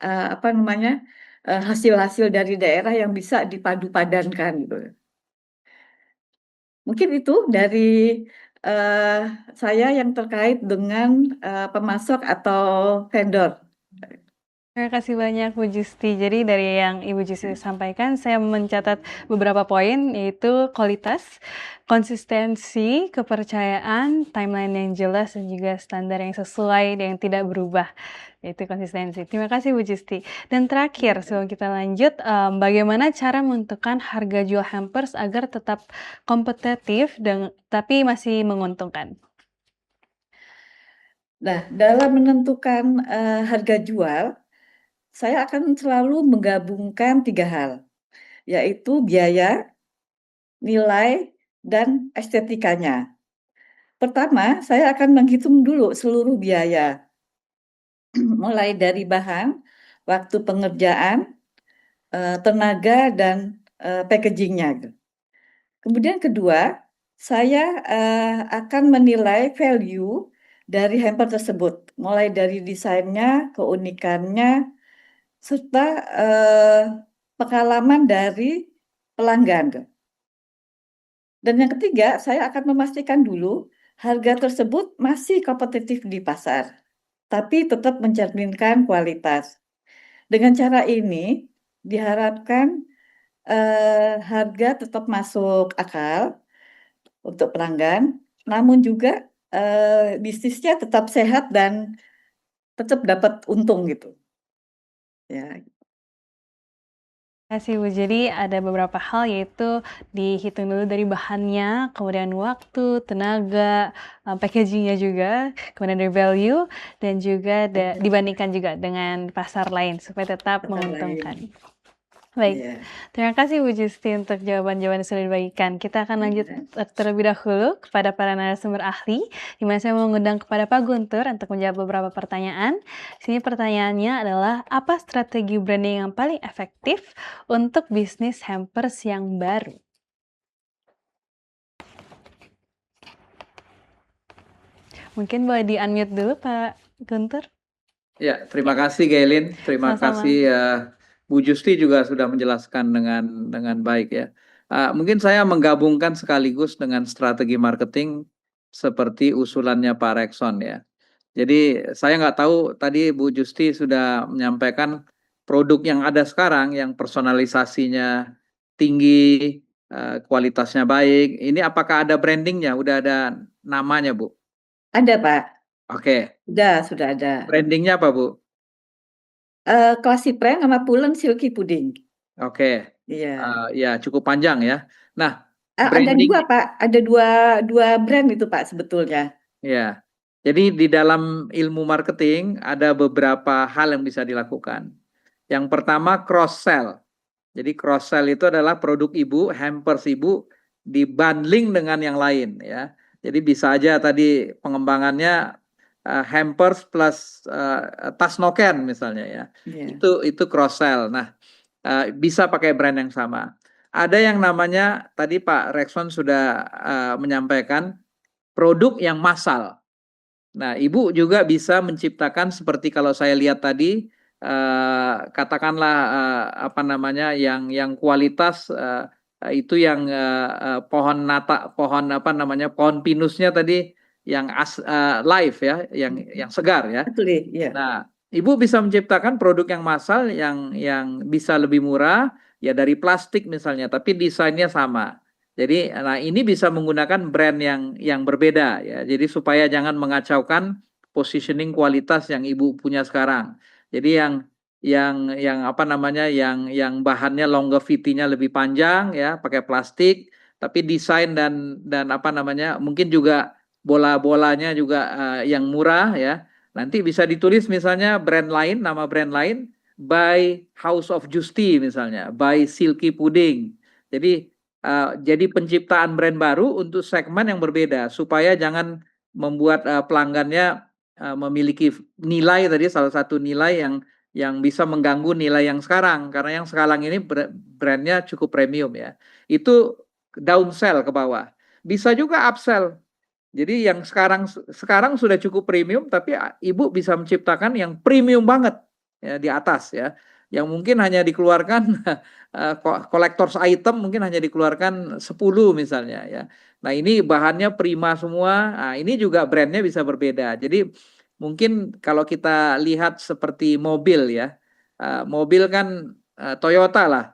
apa namanya, hasil-hasil dari daerah yang bisa dipadu padankan gitu. Mungkin itu dari eee, saya yang terkait dengan pemasok atau vendor. Terima kasih banyak Bu Justi. Jadi dari yang Ibu Justi sampaikan, saya mencatat beberapa poin, yaitu kualitas, konsistensi, kepercayaan, timeline yang jelas, dan juga standar yang sesuai dan yang tidak berubah, yaitu konsistensi. Terima kasih Bu Justi. Dan terakhir, sebelum kita lanjut, bagaimana cara menentukan harga jual hampers agar tetap kompetitif tapi masih menguntungkan? Nah, dalam menentukan harga jual, saya akan selalu menggabungkan 3 hal, yaitu biaya, nilai, dan estetikanya. Pertama, saya akan menghitung dulu seluruh biaya, mulai dari bahan, waktu pengerjaan, tenaga, dan packaging-nya gitu. Kemudian kedua, Saya akan menilai value dari hamper tersebut, mulai dari desainnya, keunikannya, serta pengalaman dari pelanggan. Dan yang ketiga, saya akan memastikan dulu harga tersebut masih kompetitif di pasar, tapi tetap mencerminkan kualitas. Dengan cara ini, diharapkan harga tetap masuk akal untuk pelanggan, namun juga bisnisnya tetap sehat dan tetap dapat untung gitu. Ya, Terima kasih Bu. Jadi ada beberapa hal yaitu dihitung dulu dari bahannya, kemudian waktu, tenaga, packaging-nya juga, kemudian dari value, dan juga dibandingkan juga dengan pasar lain supaya tetap pasar menguntungkan. lain. Baik, Iya. terima kasih Bu Justi untuk jawaban-jawaban yang sudah dibagikan. Kita akan lanjut Iya. terlebih dahulu kepada para narasumber ahli, di mana saya mengundang kepada Pak Guntur untuk menjawab beberapa pertanyaan. Sini pertanyaannya adalah, apa strategi branding yang paling efektif untuk bisnis hampers yang baru? Mungkin boleh di-unmute dulu Pak Guntur. Ya, terima kasih Gailin. Terima Sama-sama. kasih Bu Justi juga sudah menjelaskan dengan baik ya. Mungkin saya menggabungkan sekaligus dengan strategi marketing seperti usulannya Pak Rekson ya. Jadi saya nggak tahu tadi Bu Justi sudah menyampaikan produk yang ada sekarang yang personalisasinya tinggi, kualitasnya baik. Ini apakah ada brandingnya? Udah ada namanya Bu? Ada Pak, Oke, sudah ada. brandingnya apa Bu? Classy Prank sama Pulen Silky Pudding. Oke, Iya. ya cukup panjang ya. Nah, Ada dua branding Pak, ada dua brand itu Pak sebetulnya. ya. Jadi di dalam ilmu marketing ada beberapa hal yang bisa dilakukan. Yang pertama cross sell. Jadi cross sell itu adalah produk ibu, hampers ibu dibundling dengan yang lain ya. Jadi bisa aja tadi pengembangannya hampers plus tas noken misalnya ya. Iya. Itu cross sell. Nah, bisa pakai brand yang sama. Ada yang namanya tadi Pak Rekson sudah menyampaikan produk yang massal. Nah, Ibu juga bisa menciptakan seperti kalau saya lihat tadi katakanlah apa namanya yang kualitas itu yang pohon apa namanya pohon pinusnya tadi yang live ya, yang segar ya. Betul ya. Nah, Ibu bisa menciptakan produk yang massal yang bisa lebih murah ya dari plastik misalnya, tapi desainnya sama. Jadi, nah ini bisa menggunakan brand yang berbeda ya. Jadi supaya jangan mengacaukan positioning kualitas yang Ibu punya sekarang. Jadi yang apa namanya yang bahannya longevity-nya lebih panjang ya, pakai plastik, tapi desain dan apa namanya mungkin juga bola-bolanya juga yang murah ya. Nanti bisa ditulis misalnya brand lain, nama brand lain, by House of Justi misalnya, by Silky Pudding. Jadi penciptaan brand baru untuk segmen yang berbeda supaya jangan membuat pelanggannya memiliki nilai tadi salah satu nilai yang bisa mengganggu nilai yang sekarang karena yang sekarang ini brandnya cukup premium ya. Itu downsell ke bawah. Bisa juga upsell. Jadi yang sekarang sudah cukup premium, tapi Ibu bisa menciptakan yang premium banget ya di atas ya, yang mungkin hanya dikeluarkan collector's item mungkin hanya dikeluarkan 10 misalnya ya. Nah ini bahannya prima semua, nah, ini juga brandnya bisa berbeda. Jadi mungkin kalau kita lihat seperti mobil ya, mobil kan Toyota lah.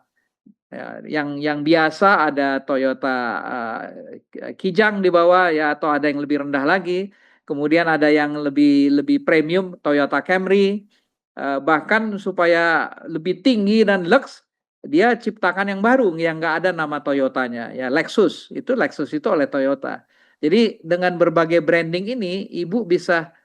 Ya, yang biasa ada Toyota Kijang di bawah ya atau ada yang lebih rendah lagi. Kemudian ada yang lebih premium Toyota Camry. Bahkan supaya lebih tinggi dan lux dia ciptakan yang baru yang nggak ada nama Toyotanya ya Lexus itu oleh Toyota. Jadi dengan berbagai branding ini Ibu bisa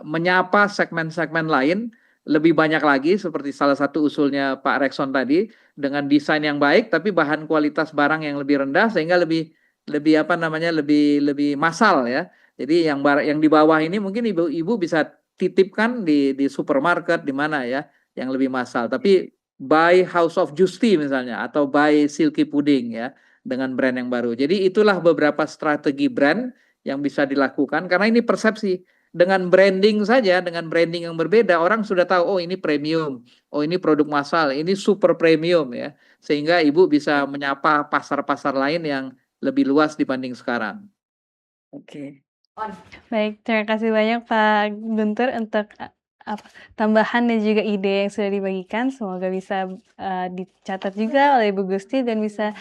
menyapa segmen-segmen lain lebih banyak lagi seperti salah satu usulnya Pak Rekson tadi dengan desain yang baik tapi bahan kualitas barang yang lebih rendah sehingga lebih apa namanya lebih massal ya. Jadi yang di bawah ini mungkin ibu bisa titipkan di supermarket di mana ya yang lebih massal. Tapi by House of Justi misalnya atau by Silky Pudding ya. dengan brand yang baru. Jadi itulah beberapa strategi brand yang bisa dilakukan karena ini persepsi. Dengan branding saja, dengan branding yang berbeda, orang sudah tahu, oh ini premium, oh ini produk massal, ini super premium ya. Sehingga Ibu bisa menyapa pasar-pasar lain yang lebih luas dibanding sekarang. Oke. Baik, terima kasih banyak Pak Guntur untuk tambahan dan juga ide yang sudah dibagikan. Semoga bisa dicatat juga oleh Ibu Gusti dan bisa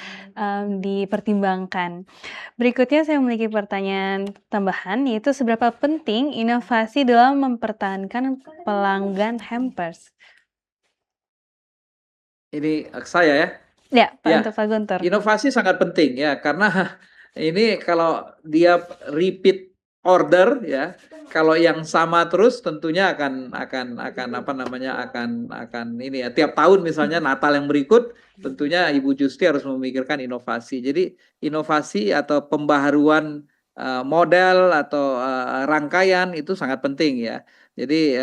dipertimbangkan. Berikutnya saya memiliki pertanyaan tambahan, yaitu seberapa penting inovasi dalam mempertahankan pelanggan Hampers? Ini saya ya. Ya, Pak, Ya, untuk Pak Guntur. inovasi sangat penting ya karena ini kalau dia repeat order ya, kalau yang sama terus tentunya akan apa namanya akan ini ya tiap tahun misalnya Natal yang berikut tentunya Ibu Justi harus memikirkan inovasi. Jadi inovasi atau pembaharuan model atau rangkaian itu sangat penting ya. Jadi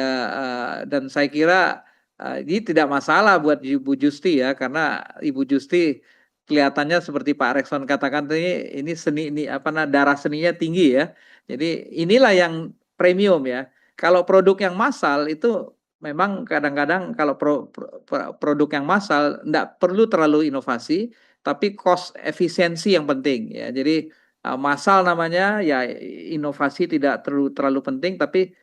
dan saya kira ini tidak masalah buat Ibu Justi ya karena Ibu Justi kelihatannya seperti Pak Rekson katakan tadi ini seni ini darah seninya tinggi ya. Jadi inilah yang premium ya. Kalau produk yang massal itu memang kadang-kadang kalau produk yang massal enggak perlu terlalu inovasi, tapi cost efisiensi yang penting ya. Jadi massal namanya ya inovasi tidak terlalu penting tapi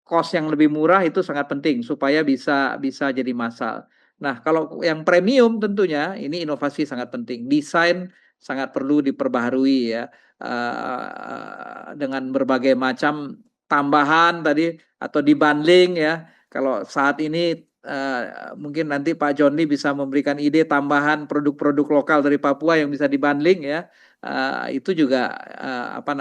cost yang lebih murah itu sangat penting supaya bisa jadi massal. Nah, kalau yang premium tentunya ini inovasi sangat penting. Desain sangat perlu diperbaharui ya dengan berbagai macam tambahan tadi atau dibundling ya. Kalau saat ini mungkin nanti Pak Johnny bisa memberikan ide tambahan produk-produk lokal dari Papua yang bisa dibundling ya. Itu juga akan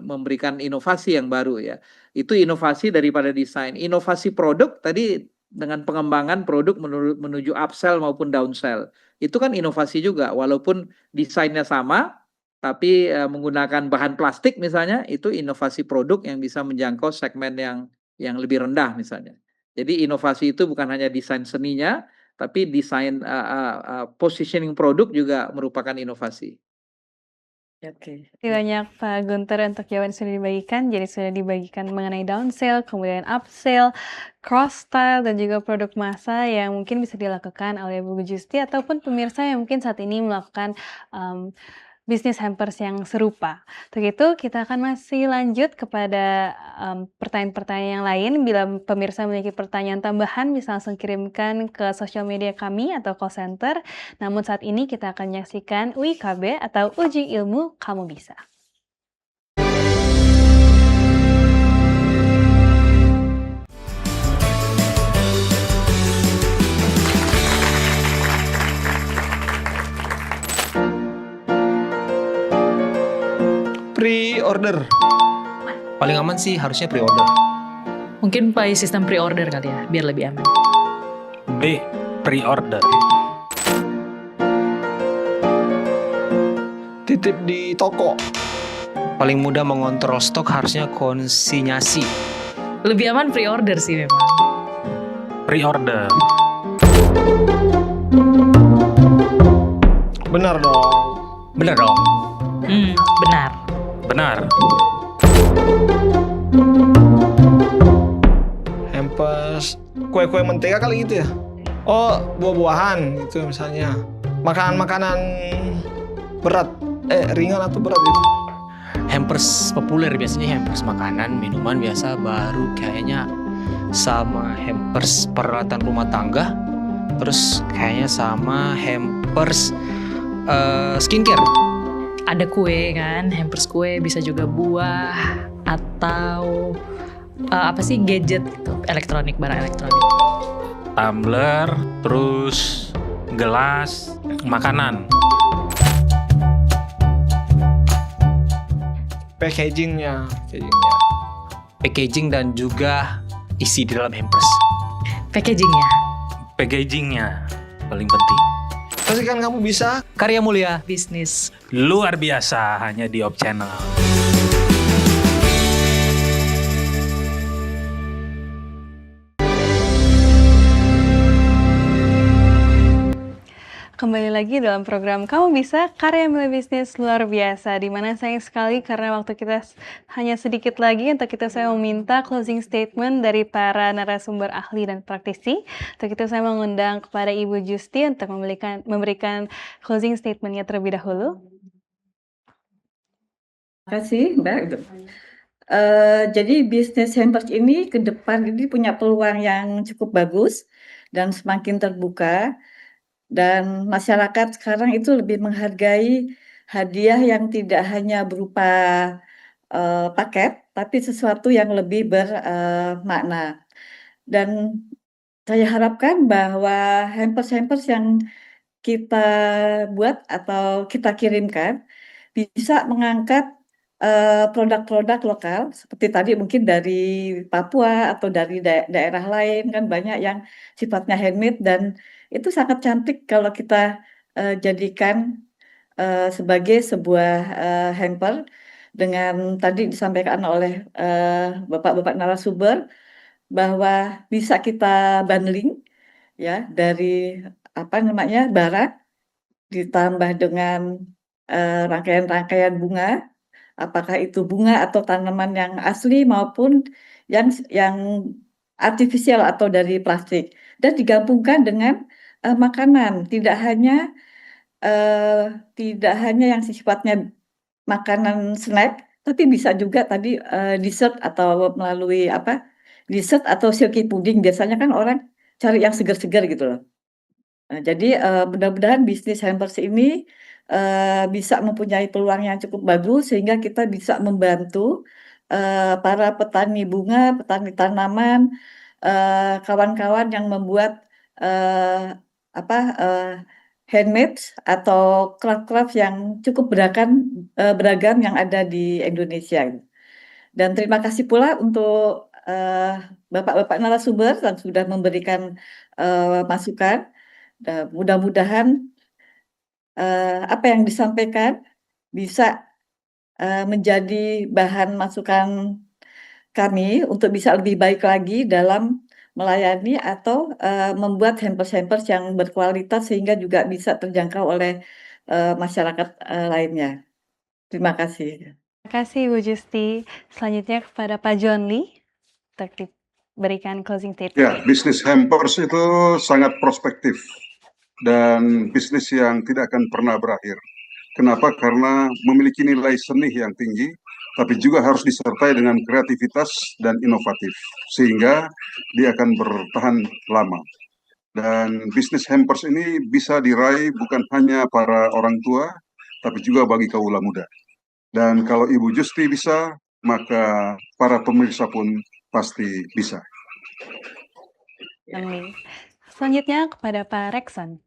memberikan inovasi yang baru ya. Itu inovasi daripada desain. Inovasi produk tadi dengan pengembangan produk menuju upsell maupun downsell. Itu kan inovasi juga walaupun desainnya sama tapi menggunakan bahan plastik misalnya itu inovasi produk yang bisa menjangkau segmen yang lebih rendah misalnya. Jadi inovasi itu bukan hanya desain seninya tapi desain positioning produk juga merupakan inovasi. Oke. Terima kasih banyak Pak Guntur untuk jawaban yang sudah dibagikan. Jadi sudah dibagikan mengenai downsell, kemudian upsell, cross style dan juga produk massa yang mungkin bisa dilakukan oleh Bu Justi ataupun pemirsa yang mungkin saat ini melakukan bisnis hampers yang serupa. Untuk itu kita akan masih lanjut kepada pertanyaan-pertanyaan yang lain. Bila pemirsa memiliki pertanyaan tambahan bisa langsung kirimkan ke sosial media kami atau call center. Namun saat ini kita akan menyaksikan UIKB atau Uji Ilmu Kamu Bisa. Pre-order. Paling aman sih harusnya pre-order. Mungkin by sistem pre-order kali ya, biar lebih aman. B. Pre-order. Titip di toko. Paling mudah mengontrol stok harusnya konsinyasi. Lebih aman pre-order sih memang. Pre-order. Benar dong. Benar dong. Benar. Benar. Hampers kue-kue mentega kali gitu ya. Oh, buah-buahan gitu misalnya. Makanan-makanan berat. Ringan atau berat gitu. Hampers populer biasanya hampers makanan, minuman biasa, baru kayaknya sama hampers peralatan rumah tangga, terus kayaknya sama hampers skincare. Ada kue kan, hampers kue, bisa juga buah atau gadget gitu, elektronik, barang elektronik. Tumbler, terus gelas, makanan. Packagingnya. Packaging dan juga isi di dalam hampers. Packagingnya. Packagingnya paling penting. Pastikan kamu bisa. Karya Mulia Bisnis. Luar biasa hanya di Op Channel. Kembali lagi dalam program Kamu Bisa, Karya Mulai Bisnis Luar Biasa, di mana sayang sekali karena waktu kita hanya sedikit lagi. Untuk itu saya meminta closing statement dari para narasumber ahli dan praktisi. Untuk itu saya mengundang kepada Ibu Justi untuk memberikan closing statement-nya terlebih dahulu. Terima kasih, Mbak. Jadi bisnis hampers ini ke depan ini punya peluang yang cukup bagus dan semakin terbuka. Dan masyarakat sekarang itu lebih menghargai hadiah yang tidak hanya berupa paket, tapi sesuatu yang lebih bermakna. Dan saya harapkan bahwa hampers-hampers yang kita buat atau kita kirimkan bisa mengangkat produk-produk lokal seperti tadi mungkin dari Papua atau dari daerah lain, kan banyak yang sifatnya handmade dan itu sangat cantik kalau kita jadikan sebagai sebuah hamper dengan tadi disampaikan oleh bapak-bapak narasumber bahwa bisa kita bundling ya dari barang ditambah dengan rangkaian-rangkaian bunga, apakah itu bunga atau tanaman yang asli maupun yang artifisial atau dari plastik, dan digabungkan dengan makanan, tidak hanya yang sifatnya makanan snack, tapi bisa juga tadi dessert atau melalui dessert atau silky pudding. Biasanya kan orang cari yang segar-segar gitu loh. Nah, jadi mudah-mudahan bisnis hampers ini bisa mempunyai peluang yang cukup bagus sehingga kita bisa membantu para petani bunga, petani tanaman, kawan-kawan yang membuat handmade atau craft-craft yang cukup beragam yang ada di Indonesia. Dan terima kasih pula untuk bapak-bapak narasumber yang sudah memberikan masukan. Dan mudah-mudahan apa yang disampaikan bisa menjadi bahan masukan kami untuk bisa lebih baik lagi dalam melayani atau membuat hampers-hampers yang berkualitas sehingga juga bisa terjangkau oleh masyarakat lainnya. Terima kasih. Terima kasih Ibu Justi. Selanjutnya kepada Pak John Lee untuk diberikan closing statement. Ya, bisnis hampers itu sangat prospektif dan bisnis yang tidak akan pernah berakhir. Kenapa? Karena memiliki nilai seni yang tinggi, tapi juga harus disertai dengan kreativitas dan inovatif, sehingga dia akan bertahan lama. Dan bisnis hampers ini bisa diraih bukan hanya para orang tua, tapi juga bagi kaula muda. Dan kalau Ibu Justi bisa, maka para pemirsa pun pasti bisa. Selanjutnya kepada Pak Rekson.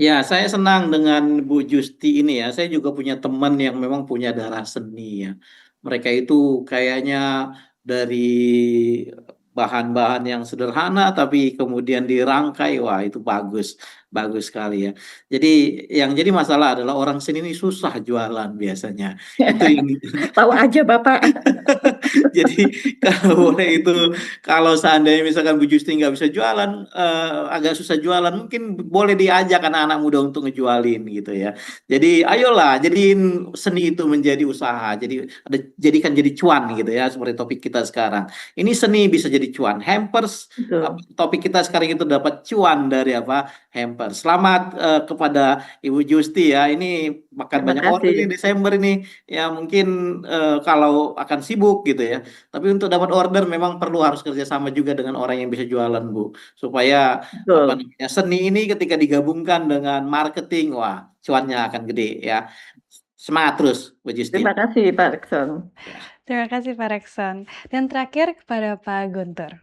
Ya, saya senang dengan Bu Justi ini ya. Saya juga punya teman yang memang punya darah seni ya. Mereka itu kayaknya dari bahan-bahan yang sederhana tapi kemudian dirangkai, wah itu bagus sekali ya. Jadi yang jadi masalah adalah orang seni ini susah jualan biasanya. Itu yang Tahu aja Bapak. jadi kalau boleh itu, kalau seandainya misalkan Bu Justi nggak bisa jualan, agak susah jualan, mungkin boleh diajak anak-anak muda untuk ngejualin gitu ya. Jadi ayolah, jadiin seni itu menjadi usaha. Jadikan jadi cuan gitu ya, seperti topik kita sekarang. Ini seni bisa jadi cuan. Hampers, topik kita sekarang itu dapat cuan dari hampers. Selamat kepada Ibu Justi ya. Ini makan banyak order di Desember ini. Ya mungkin kalau akan sibuk gitu ya. Tapi untuk dapat order memang harus kerjasama juga dengan orang yang bisa jualan Bu. Supaya seni ini ketika digabungkan dengan marketing, wah cuannya akan gede ya. Semangat terus Bu Justi. Terima kasih Pak Rekson. Terima kasih Pak Rekson. Dan terakhir kepada Pak Guntur.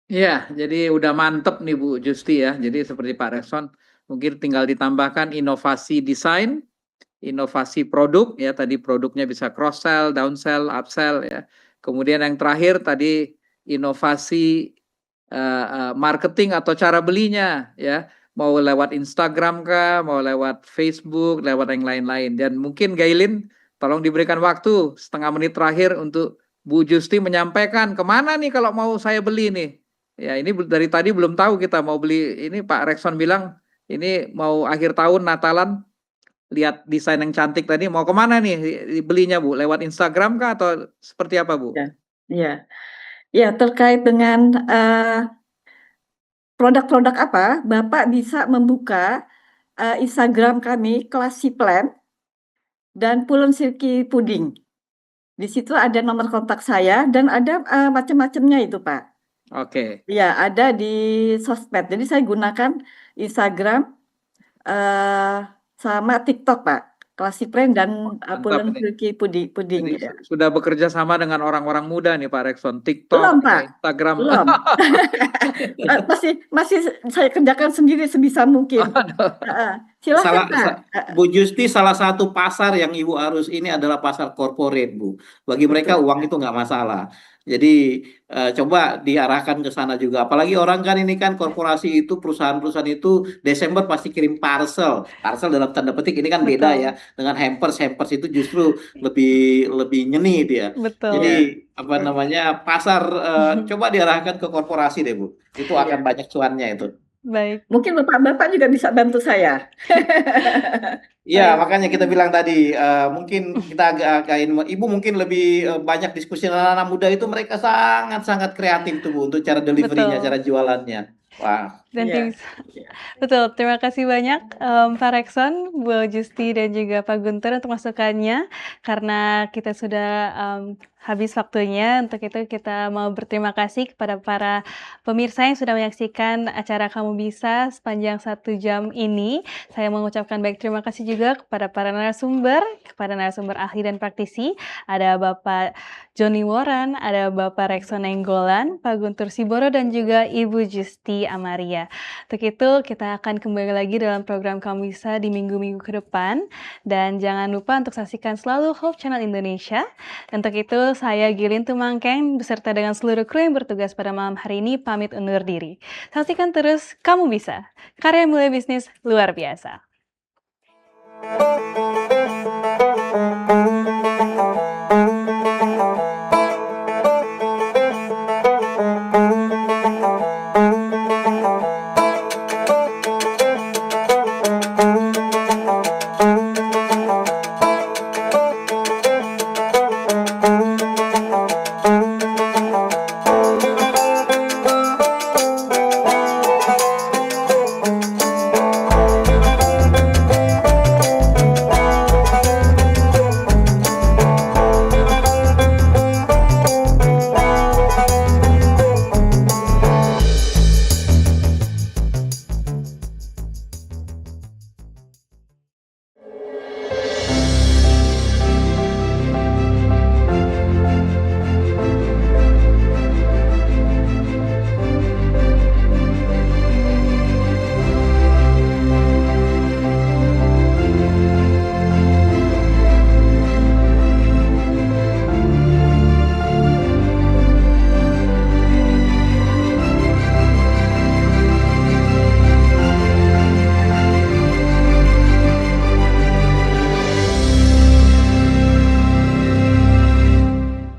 Ya, jadi udah mantep nih Bu Justi ya. Jadi seperti Pak Rekson, mungkin tinggal ditambahkan inovasi desain, inovasi produk ya. Tadi produknya bisa cross sell, down sell, upsell ya. Kemudian yang terakhir tadi inovasi marketing atau cara belinya ya. Mau lewat Instagram kah, mau lewat Facebook, lewat yang lain-lain. Dan mungkin Gailin, tolong diberikan waktu setengah menit terakhir untuk Bu Justi menyampaikan kemana nih kalau mau saya beli nih. Ya ini dari tadi belum tahu kita mau beli, ini Pak Rekson bilang Ini mau akhir tahun Natalan, lihat desain yang cantik tadi, mau kemana nih belinya Bu? Lewat Instagram kah atau seperti apa Bu? Ya, iya. Ya, terkait dengan produk-produk apa, Bapak bisa membuka Instagram kami Classy Plan dan Pulen Silky Pudding. Di situ ada nomor kontak saya dan ada macam-macamnya itu, Pak. Oke. Ya, ada di sosmed. Jadi saya gunakan Instagram sama TikTok, Pak. Classy Plan dan Mantap Pulen nih. Silky Pudding Ini gitu. sudah bekerja sama dengan orang-orang muda nih Pak Rekson. TikTok, Belum, Pak. Instagram. Belum. masih saya kerjakan sendiri sebisa mungkin. Silakan, Pak. Bu Justi, salah satu pasar yang Ibu harus ini adalah pasar corporate, Bu. Bagi mereka uang itu nggak masalah. Jadi coba diarahkan ke sana juga. Apalagi orang kan ini kan korporasi itu, perusahaan-perusahaan itu Desember pasti kirim parcel. Parcel dalam tanda petik ini kan beda Betul. ya. Dengan hampers itu justru lebih nyeni dia. Betul. Jadi apa namanya, pasar coba diarahkan ke korporasi deh Bu. Itu akan banyak cuannya itu. Baik. Mungkin Bapak juga bisa bantu saya. Iya, makanya kita bilang tadi mungkin kita agak Ibu mungkin lebih banyak diskusi dengan anak muda itu, mereka sangat-sangat kreatif tuh Bu untuk cara deliverynya, Betul. cara jualannya. Wah. Dan Iya. tim betul, terima kasih banyak Pak Rekson, Bu Justi dan juga Pak Guntur untuk masukannya. Karena kita sudah habis waktunya, untuk itu kita mau berterima kasih kepada para pemirsa yang sudah menyaksikan acara Kamu Bisa sepanjang 1 jam ini. Saya mengucapkan baik terima kasih juga kepada para narasumber, kepada narasumber ahli dan praktisi. Ada Bapak Joni Warren, ada Bapak Rekson Nenggolan, Pak Guntur Siboro, dan juga Ibu Justi Amaria. Untuk itu kita akan kembali lagi dalam program Kamu Bisa di minggu-minggu ke depan. Dan jangan lupa untuk saksikan selalu Hope Channel Indonesia. Untuk itu saya Gilin Tumangkeng beserta dengan seluruh kru yang bertugas pada malam hari ini pamit undur diri. Saksikan terus Kamu Bisa, karya mulai bisnis luar biasa.